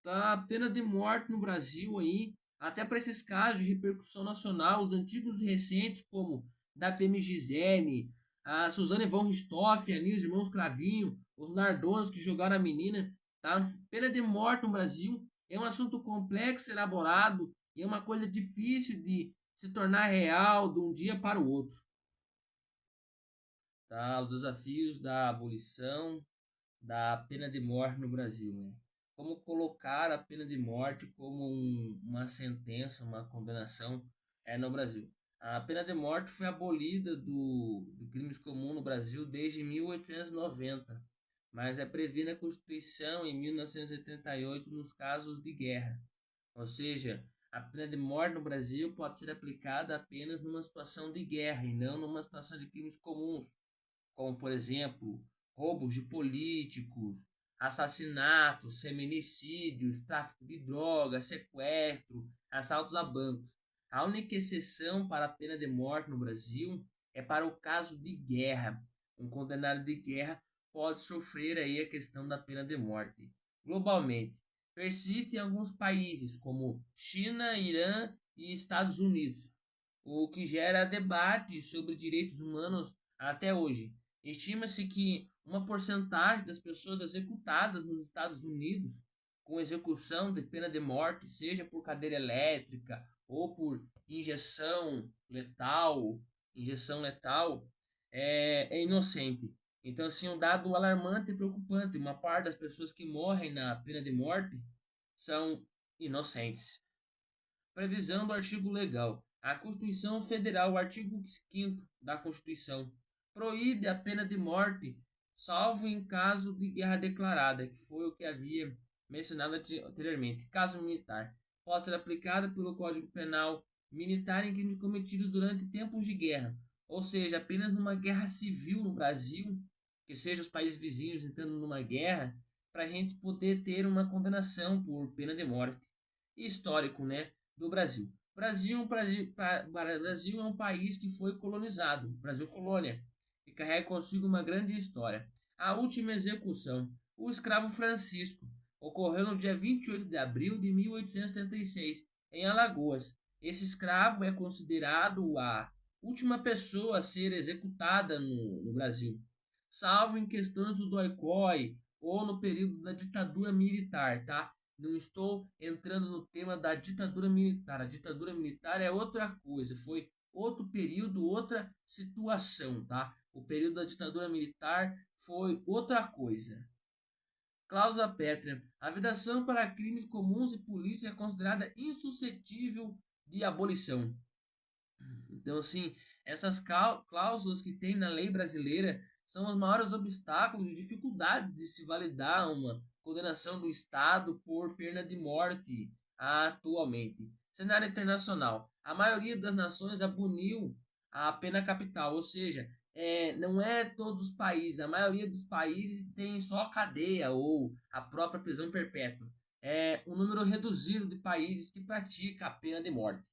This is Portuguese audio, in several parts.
Tá a pena de morte no Brasil aí, até para esses casos de repercussão nacional, os antigos e recentes, como da PM Gisele, a Suzane von Richthofen, ali, os irmãos Cravinho, os Nardons que jogaram a menina, tá? Pena de morte no Brasil é um assunto complexo, elaborado, e é uma coisa difícil de se tornar real de um dia para o outro, tá? Os desafios da abolição da pena de morte no Brasil, né? Como colocar a pena de morte como uma sentença, uma condenação no Brasil. A pena de morte foi abolida do crimes comuns no Brasil desde 1890, mas é prevista na Constituição em 1988 nos casos de guerra. Ou seja, a pena de morte no Brasil pode ser aplicada apenas numa situação de guerra e não numa situação de crimes comuns, como por exemplo, roubos de políticos, assassinatos, feminicídios, tráfico de drogas, sequestro, assaltos a bancos. A única exceção para a pena de morte no Brasil é para o caso de guerra. Um condenado de guerra pode sofrer aí a questão da pena de morte. Globalmente, persiste em alguns países como China, Irã e Estados Unidos, o que gera debate sobre direitos humanos até hoje. Estima-se que uma porcentagem das pessoas executadas nos Estados Unidos com execução de pena de morte, seja por cadeira elétrica ou por injeção letal, é inocente. Então, assim, um dado alarmante e preocupante. Uma parte das pessoas que morrem na pena de morte são inocentes. Previsão do artigo legal. A Constituição Federal, o artigo 5º da Constituição, proíbe a pena de morte, salvo em caso de guerra declarada, que foi o que havia mencionado anteriormente. Caso militar, pode ser aplicada pelo Código Penal militar em crimes cometidos durante tempos de guerra, ou seja, apenas numa guerra civil no Brasil, que seja os países vizinhos entrando numa guerra, para a gente poder ter uma condenação por pena de morte. Histórico, né? Do Brasil. Brasil é um país que foi colonizado, Brasil colônia, e carrega consigo uma grande história. A última execução, o escravo Francisco, ocorreu no dia 28 de abril de 1876, em Alagoas. Esse escravo é considerado a última pessoa a ser executada no Brasil, salvo em questões do Doi-Coi ou no período da ditadura militar, tá? Não estou entrando no tema da ditadura militar. A ditadura militar é outra coisa, foi outro período, outra situação, tá? O período da ditadura militar foi outra coisa. Cláusula pétrea. A vedação para crimes comuns e políticos é considerada insuscetível de abolição. Então, assim, essas cláusulas que tem na lei brasileira são os maiores obstáculos e dificuldades de se validar uma condenação do Estado por pena de morte atualmente. Cenário internacional. A maioria das nações aboliu a pena capital, ou seja, não é todos os países, a maioria dos países tem só cadeia ou a própria prisão perpétua. É um número reduzido de países que pratica a pena de morte.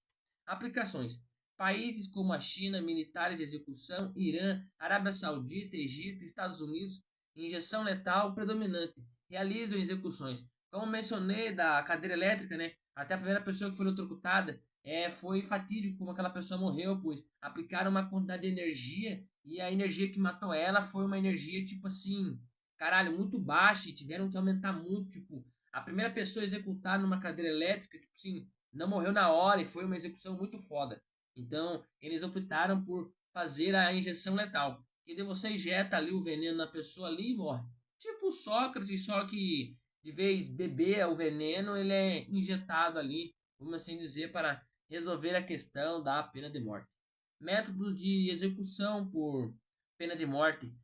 Aplicações. Países como a China, militares de execução, Irã, Arábia Saudita, Egito, Estados Unidos, injeção letal predominante, realizam execuções. Como mencionei da cadeira elétrica, né? Até a primeira pessoa que foi eletrocutada foi fatídico como aquela pessoa morreu, pois aplicaram uma quantidade de energia e a energia que matou ela foi uma energia tipo assim, caralho, muito baixa e tiveram que aumentar muito, tipo, a primeira pessoa executada numa cadeira elétrica, tipo assim, não morreu na hora e foi uma execução muito foda. Então, eles optaram por fazer a injeção letal. Que daí você injeta ali o veneno na pessoa ali e morre. Tipo Sócrates, só que de vez beber o veneno, ele é injetado ali, vamos assim dizer, para resolver a questão da pena de morte. Métodos de execução por pena de morte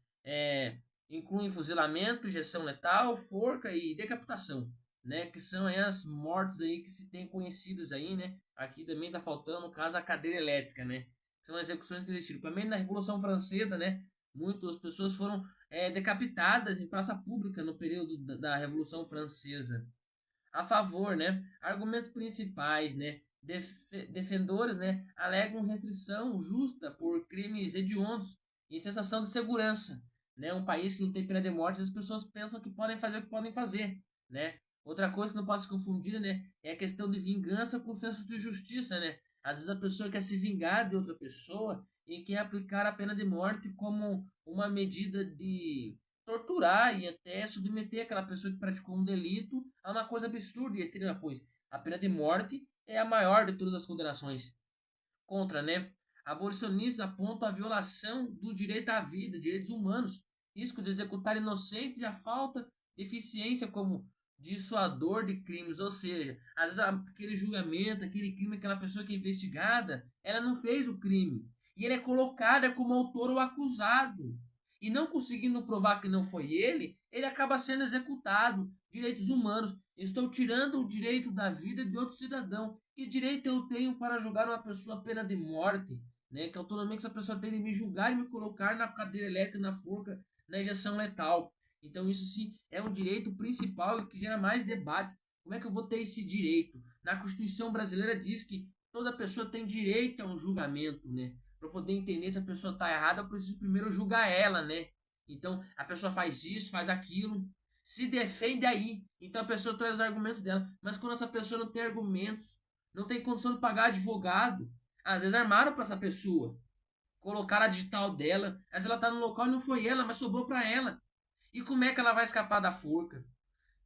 incluem fuzilamento, injeção letal, forca e decapitação, né? Que são aí as mortes aí que se tem conhecidas aí, né? Aqui também tá faltando, no caso, a cadeira elétrica, né? Que são execuções que existiram. Também na Revolução Francesa, né? Muitas pessoas foram decapitadas em praça pública no período da Revolução Francesa. A favor, né? Argumentos principais, né? Defendores, né? Alegam restrição justa por crimes hediondos e sensação de segurança, né? Um país que não tem pena de morte, as pessoas pensam que podem fazer o que podem fazer, né? Outra coisa que não pode se confundir, né, é a questão de vingança com o senso de justiça, né? Às vezes a pessoa quer se vingar de outra pessoa e quer aplicar a pena de morte como uma medida de torturar e até submeter aquela pessoa que praticou um delito a uma coisa absurda e extrema, pois a pena de morte é a maior de todas as condenações contra, né? Abolicionistas apontam a violação do direito à vida, direitos humanos, risco de executar inocentes e a falta de eficiência como dissuador de crimes, ou seja, às vezes aquele julgamento, aquele crime, aquela pessoa que é investigada, ela não fez o crime e ele é colocada como autor ou acusado. E não conseguindo provar que não foi ele acaba sendo executado. Direitos humanos. Estou tirando o direito da vida de outro cidadão. Que direito eu tenho para julgar uma pessoa a pena de morte? Né? Que autonomia que essa pessoa tem de me julgar e me colocar na cadeira elétrica, na forca, na injeção letal. Então isso sim é um direito principal e que gera mais debates. Como é que eu vou ter esse direito? Na Constituição brasileira diz que toda pessoa tem direito a um julgamento, né? Para poder entender se a pessoa está errada, eu preciso primeiro julgar ela, né? Então a pessoa faz isso, faz aquilo, se defende aí. Então a pessoa traz os argumentos dela. Mas quando essa pessoa não tem argumentos, não tem condição de pagar advogado, às vezes armaram para essa pessoa, colocaram a digital dela, às vezes ela está no local e não foi ela, mas sobrou para ela. E como é que ela vai escapar da forca?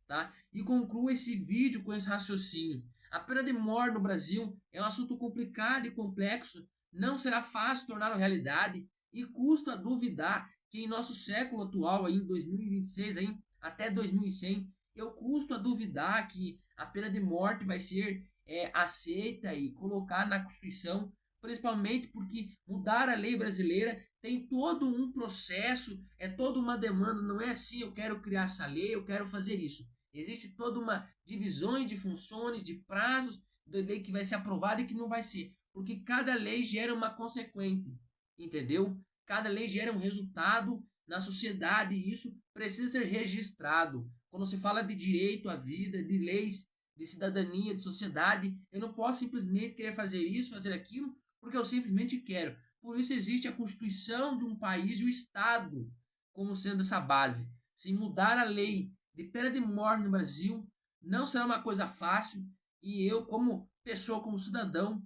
Tá? E concluo esse vídeo com esse raciocínio. A pena de morte no Brasil é um assunto complicado e complexo, não será fácil torná-lo realidade e custa duvidar que em nosso século atual, aí, em 2026, aí, até 2100, eu custo a duvidar que a pena de morte vai ser aceita e colocada na Constituição, principalmente porque mudar a lei brasileira tem todo um processo, é toda uma demanda, não é assim, eu quero criar essa lei, eu quero fazer isso. Existe toda uma divisão de funções, de prazos da lei que vai ser aprovada e que não vai ser. Porque cada lei gera uma consequente, entendeu? Cada lei gera um resultado na sociedade e isso precisa ser registrado. Quando se fala de direito à vida, de leis, de cidadania, de sociedade, eu não posso simplesmente querer fazer isso, fazer aquilo, porque eu simplesmente quero. Por isso existe a Constituição de um país e o Estado como sendo essa base. Se mudar a lei de pena de morte no Brasil não será uma coisa fácil e eu, como pessoa, como cidadão,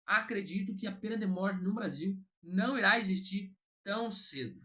acredito que a pena de morte no Brasil não irá existir tão cedo.